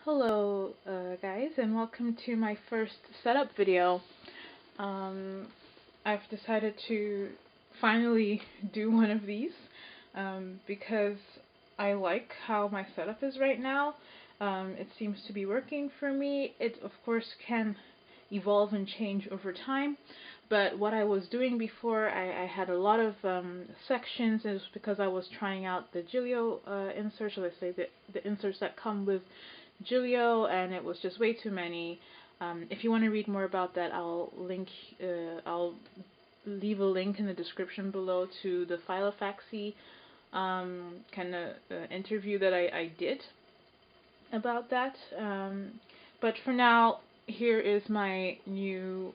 Hello guys, and welcome to my first setup video. I've decided to finally do one of these because I like how my setup is right now. It seems to be working for me. It of course can evolve and change over time, but what I was doing before, I had a lot of sections. It was because I was trying out the Gilio inserts, or let's say the inserts that come with Gilio, and it was just way too many. If you want to read more about that, I'll leave a link in the description below to the Filofaxy kind of interview that I did about that. But for now, here is my new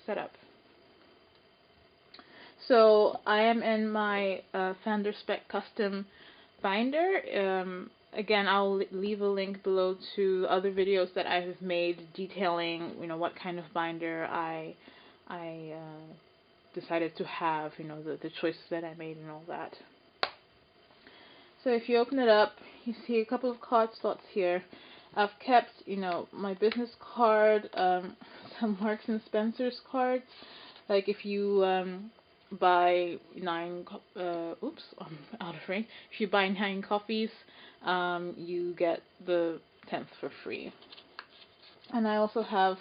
setup. So I am in my Fender Spek custom binder. Again, I'll leave a link below to other videos that I have made detailing, what kind of binder I decided to have, the choices that I made and all that. So if you open it up, you see a couple of card slots here. I've kept, my business card, some Marks and Spencer's cards. Like if you buy oops, I'm out of range. If you buy 9 coffees, you get the 10th for free. And I also have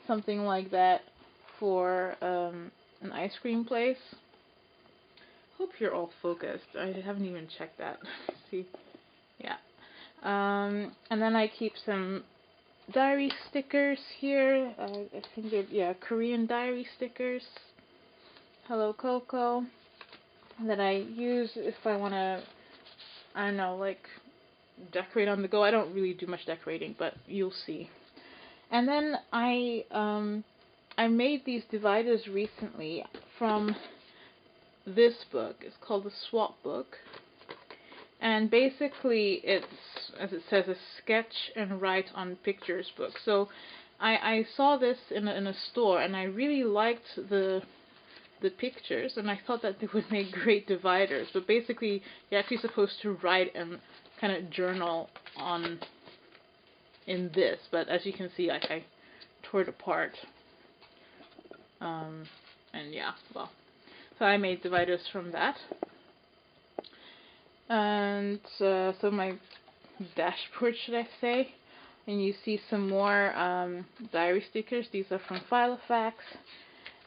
something like that for an ice cream place. Hope you're all focused. I haven't even checked that. See, yeah. And then I keep some diary stickers here. I think they're Korean diary stickers. Hello Coco, that I use if I want to, I don't know, like decorate on the go. I don't really do much decorating, but you'll see. And then I made these dividers recently from this book. It's called the Swap Book, and basically it's, as it says, a sketch and write on pictures book. So I saw this in a store, and I really liked the pictures, and I thought that they would make great dividers. But basically, you're actually supposed to write and kind of journal on in this. But as you can see, I tore it apart. And yeah, well, so I made dividers from that. And so my dashboard, should I say? And you see some more diary stickers. These are from Filofax.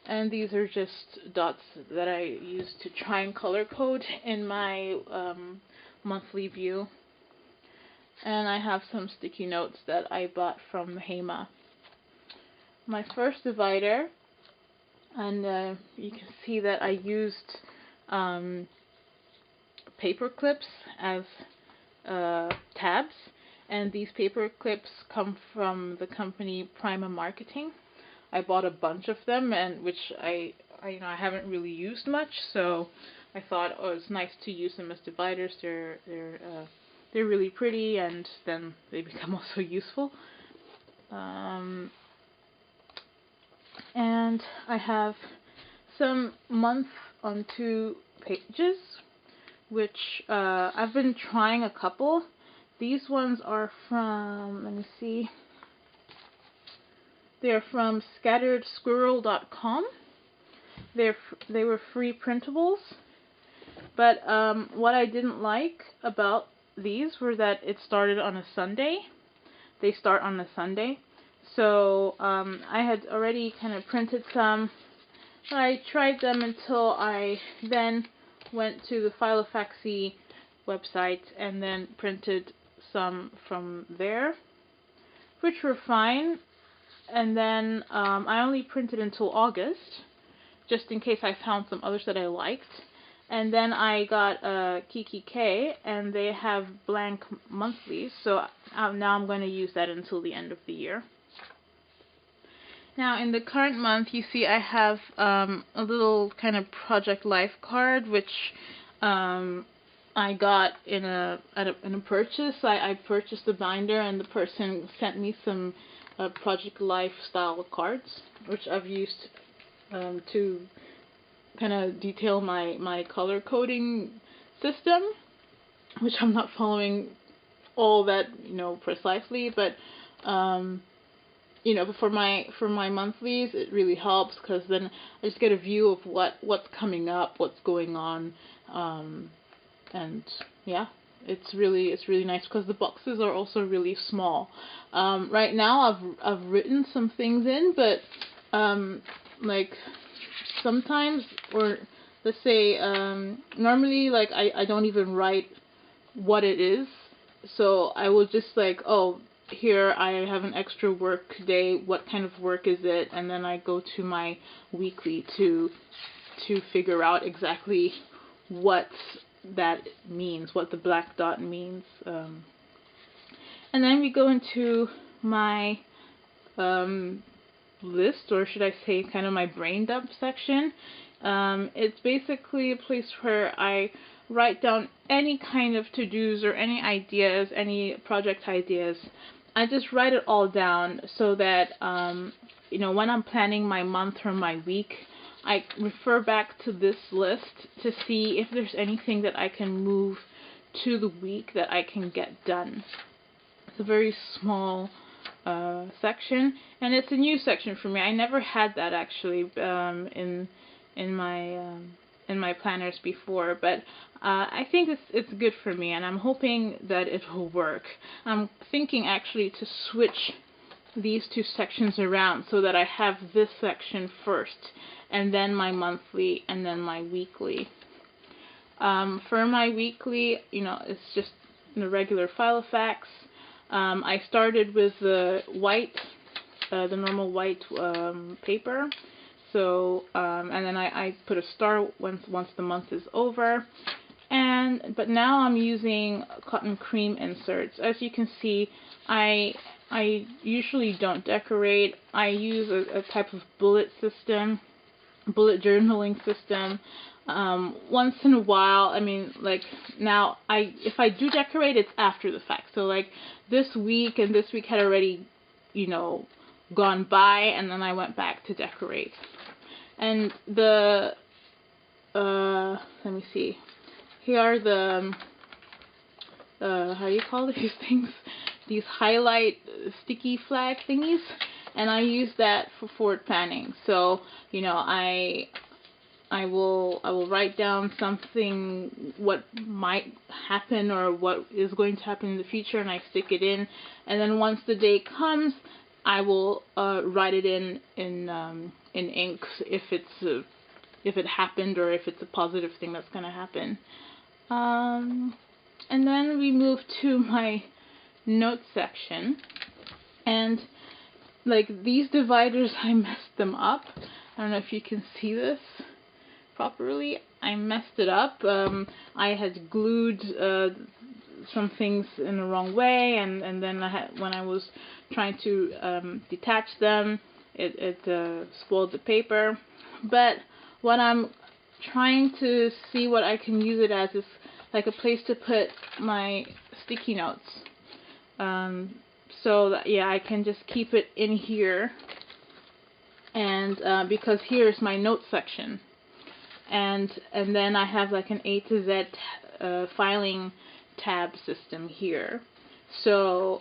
And these are just dots that I use to try and color code in my monthly view. And I have some sticky notes that I bought from Hema. My first divider, and you can see that I used paper clips as tabs. And these paper clips come from the company Prima Marketing. I bought a bunch of them, and which I haven't really used much, so I thought, oh, it's nice to use them as dividers. They're really pretty, and then they become also useful. And I have some month on 2 pages, which I've been trying a couple. These ones are from, let me see. They're from scatteredsquirrel.com. They were free printables, but what I didn't like about these were that it started on a Sunday. They start on a Sunday, so I had already kind of printed some. I tried them until I then went to the Filofaxy website and then printed some from there, which were fine. And then I only printed until August, just in case I found some others that I liked. And then I got Kiki K, and they have blank monthlies, so now I'm going to use that until the end of the year. Now, in the current month, you see I have a little kind of Project Life card, which I got in a purchase. I purchased a binder, and the person sent me some Project Life style cards, which I've used to kind of detail my color coding system, which I'm not following all that, precisely, but for my monthlies, it really helps because then I just get a view of what's coming up, what's going on, and yeah, it's really nice because the boxes are also really small. Right now I've written some things in, but like sometimes, or let's say normally, like I don't even write what it is, so I will just like, oh, here I have an extra work day, what kind of work is it, and then I go to my weekly to figure out exactly what that means, what the black dot means. And then we go into my list, or should I say kind of my brain dump section. It's basically a place where I write down any kind of to-dos or any ideas, any project ideas. I just write it all down so that when I'm planning my month or my week, I refer back to this list to see if there's anything that I can move to the week that I can get done. It's a very small section, and it's a new section for me. I never had that actually in my planners before, but I think it's good for me, and I'm hoping that it will work. I'm thinking actually to switch these two sections around so that I have this section first, and then my monthly, and then my weekly. For my weekly, it's just the regular file of facts. I started with the normal white paper. So, and then I put a star once the month is over. But now I'm using cotton cream inserts. As you can see, I usually don't decorate. I use a type of bullet journaling system. Once in a while, I mean, like now, if I do decorate, it's after the fact. So like this week had already, gone by, and then I went back to decorate. And let me see. Here are the how do you call these things? These highlight sticky flag thingies, and I use that for forward planning. So I will write down something, what might happen or what is going to happen in the future, and I stick it in. And then once the day comes, I will write it in ink if it happened, or if it's a positive thing that's going to happen. And then we move to my notes section, and like these dividers, I messed them up. I don't know if you can see this properly. I messed it up. I had glued some things in the wrong way, and then when I was trying to detach them, it spoiled the paper. But what I'm trying to see what I can use it as is like a place to put my sticky notes. So that, yeah, I can just keep it in here, and because here's my notes section, and then I have like an A to Z filing tab system here. So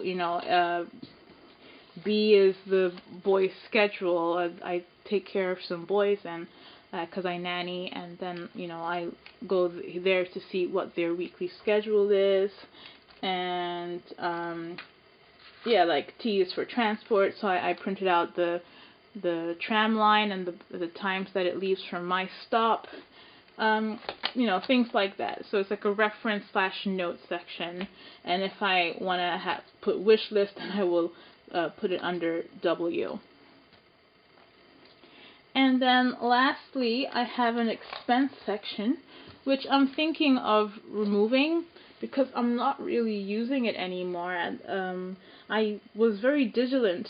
B is the boys' schedule. I take care of some boys, and because I nanny, and then I go there to see what their weekly schedule is, and yeah, like T is for transport, so I printed out the tram line and the times that it leaves from my stop, things like that. So it's like a reference / note section, and if I want to put wish list, then I will put it under W. And then lastly, I have an expense section, which I'm thinking of removing because I'm not really using it anymore. And I was very diligent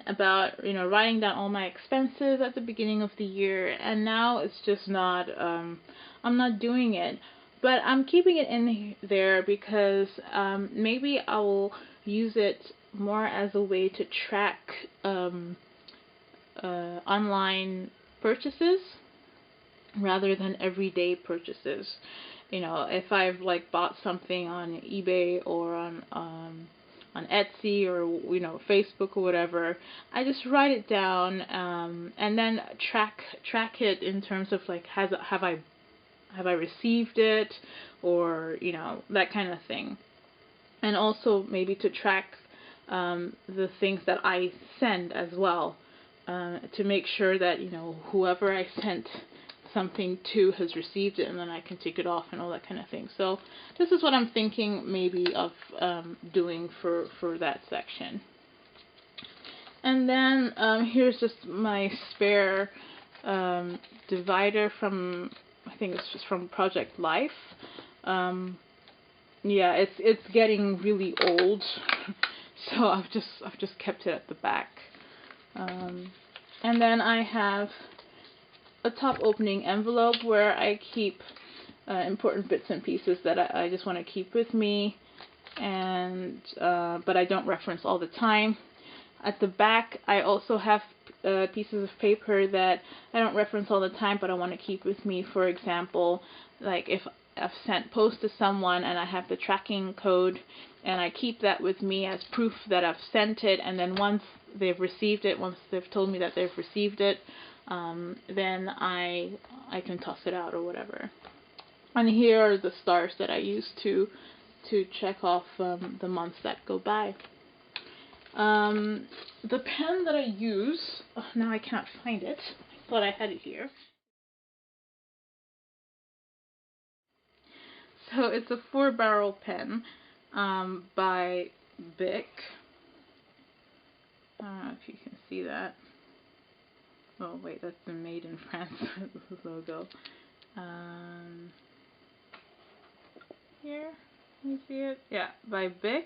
about writing down all my expenses at the beginning of the year, and now it's just not. I'm not doing it, but I'm keeping it in there because maybe I will use it more as a way to track online purchases. rather than everyday purchases. You know, if I've like bought something on eBay or on Etsy or Facebook or whatever, I just write it down, and then track it in terms of like have I received it, or that kind of thing. And also maybe to track the things that I send as well, to make sure that whoever I sent something to has received it, and then I can take it off and all that kind of thing. So this is what I'm thinking maybe of doing for that section. And then here's just my spare divider from, I think it's just from Project Life. Yeah, it's getting really old, so I've just kept it at the back. And then I have a top opening envelope where I keep important bits and pieces that I just want to keep with me, and but I don't reference all the time. At the back, I also have pieces of paper that I don't reference all the time, but I want to keep with me. For example, like if I've sent post to someone and I have the tracking code, and I keep that with me as proof that I've sent it, and then once they've received it, once they've told me that they've received it, then I can toss it out or whatever. And here are the stars that I use to check off the months that go by. The pen that I use, now I can't find it. I thought I had it here. So it's a 4-barrel pen by Spek. I don't know if you can see that. Oh wait, that's the Made in France logo. Here, can you see it? Yeah, by Spek.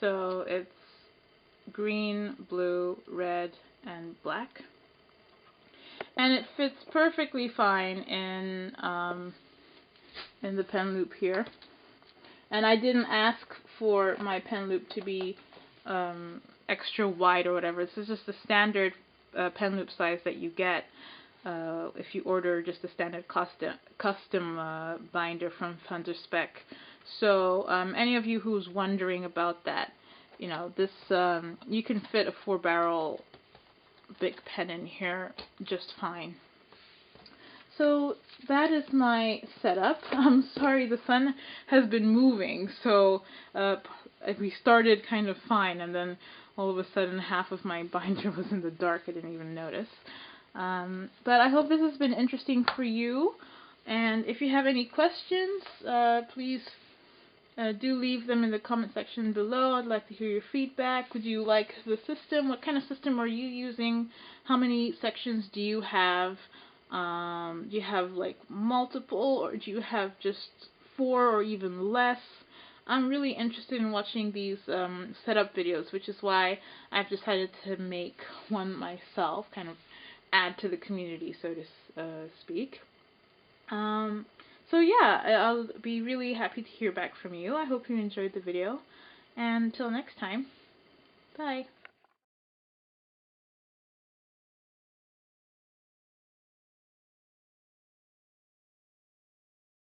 So it's green, blue, red, and black. And it fits perfectly fine in the pen loop here. And I didn't ask for my pen loop to be extra wide or whatever. This is just the standard pen loop size that you get if you order just a standard custom binder from Spek. So any of you who's wondering about that, this you can fit a 4-barrel Bic pen in here just fine. So that is my setup. I'm sorry, the sun has been moving, so we started kind of fine, and then all of a sudden half of my binder was in the dark. I didn't even notice. But I hope this has been interesting for you, and if you have any questions, please do leave them in the comment section below. I'd like to hear your feedback. Would you like the system? What kind of system are you using? How many sections do you have? Do you have like multiple, or do you have just 4 or even less? I'm really interested in watching these setup videos, which is why I've decided to make one myself, kind of add to the community, so to speak. So yeah, I'll be really happy to hear back from you. I hope you enjoyed the video, and until next time, bye.